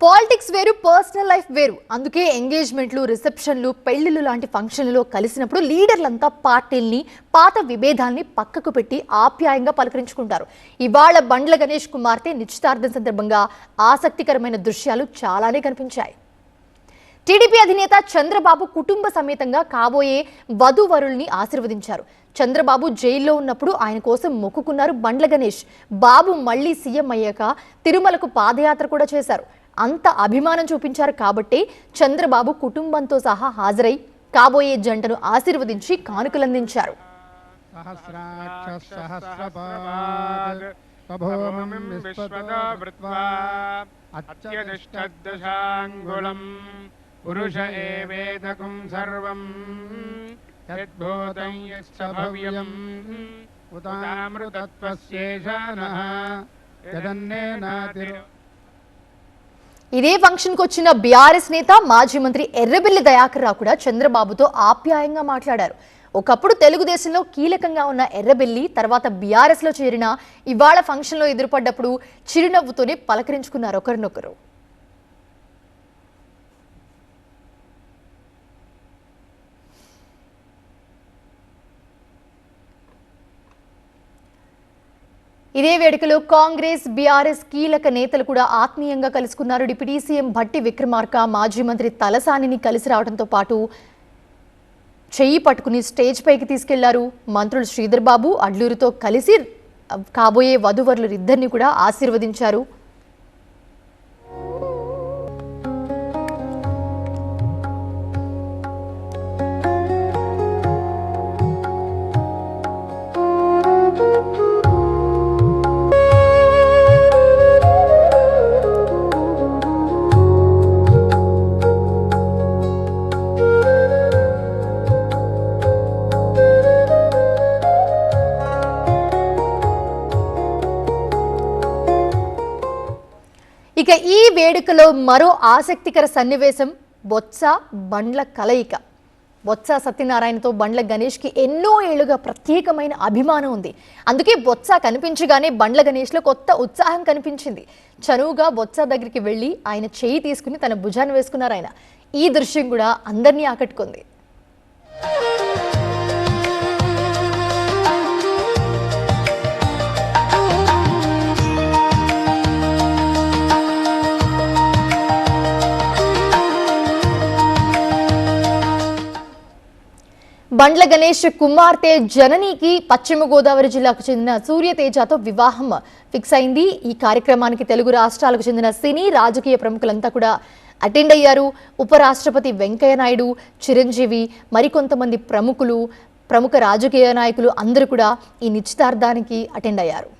Politics వేరు, personal life వేరు. అందుకే ఎంగేజ్మెంట్లు, రిసెప్షన్లు, పెళ్లిళ్ళు లాంటి ఫంక్షన్లలో కలిసినప్పుడు లీడర్లంతా పార్టీల్ని, పాత విభేదాల్ని పక్కకు పెట్టి ఆప్యాయంగా పలకరించుకుంటారు. ఇవాళ బండ్ల గణేష్ కుమార్తె నిశ్చితార్థం సందర్భంగా ఆసక్తికరమైన దృశ్యాలు చాలానే కనిపించాయి. టీడీపీ అధినేత చంద్రబాబు కుటుంబ సమేతంగా కాబోయే వధూవరుల్ని ఆశీర్వదించారు. చంద్రబాబు జైల్లో ఉన్నప్పుడు ఆయన కోసం మొక్కుకున్నారు బండ్ల గణేష్. బాబు మళ్లీ సీఎం అయ్యాక తిరుమలకు పాదయాత్ర కూడా చేశారు. అంత అభిమానం చూపించారు కాబట్టి చంద్రబాబు కుటుంబంతో సహా హాజరై కాబోయే జంటను ఆశీర్వదించి కానుకలందించారు. పురుష ఏవేదకం సర్వం యద్భూతం యచ్చ భవ్యం ఉతామృతత్వస్యేషానః యదన్నేనాతి. ఇదే ఫంక్షన్కి వచ్చిన బీఆర్ఎస్ నేత మాజీ మంత్రి ఎర్రబెల్లి దయాకర్ రావు కూడా చంద్రబాబుతో ఆప్యాయంగా మాట్లాడారు. ఒకప్పుడు తెలుగుదేశంలో కీలకంగా ఉన్న ఎర్రబెల్లి తర్వాత బీఆర్ఎస్లో చేరిన ఇవాళ ఫంక్షన్లో ఎదురుపడ్డప్పుడు చిరునవ్వుతోనే పలకరించుకున్నారు ఒకరినొకరు. ఇదే వేడుకలో కాంగ్రెస్, బీఆర్ఎస్ కీలక నేతలు కూడా ఆత్మీయంగా కలుసుకున్నారు. డిప్యూటీ సీఎం భట్టి విక్రమార్క మాజీ మంత్రి తలసానిని కలిసి రావడంతో పాటు చెయ్యి పట్టుకుని స్టేజ్ పైకి తీసుకెళ్లారు. మంత్రులు శ్రీధర్ బాబు, అడ్లూరితో కలిసి కాబోయే వధూవరులు ఇద్దరిని కూడా ఆశీర్వదించారు. ఇక ఈ వేడుకలో మరో ఆసక్తికర సన్నివేశం బొత్స బండ్ల కలయిక. బొత్స సత్యనారాయణతో బండ్ల గణేష్కి ఎన్నో ఏళ్లుగా ప్రత్యేకమైన అభిమానం ఉంది. అందుకే బొత్స కనిపించగానే బండ్ల గణేష్లో కొత్త ఉత్సాహం కనిపించింది. చనువుగా బొత్స దగ్గరికి వెళ్ళి ఆయన చేయి తీసుకుని తన భుజాన్ని వేసుకున్నారు ఆయన. ఈ దృశ్యం కూడా అందరినీ ఆకట్టుకుంది. బండ్ల గణేష్ కుమార్తె జననికి పశ్చిమ గోదావరి జిల్లాకు చెందిన సూర్యతేజతో వివాహం ఫిక్స్ అయింది. ఈ కార్యక్రమానికి తెలుగు రాష్ట్రాలకు చెందిన సినీ, రాజకీయ ప్రముఖులంతా కూడా అటెండ్ అయ్యారు. ఉపరాష్ట్రపతి వెంకయ్య నాయుడు, చిరంజీవి, మరికొంతమంది ప్రముఖ రాజకీయ నాయకులు అందరూ కూడా ఈ నిశ్చితార్థానికి అటెండ్ అయ్యారు.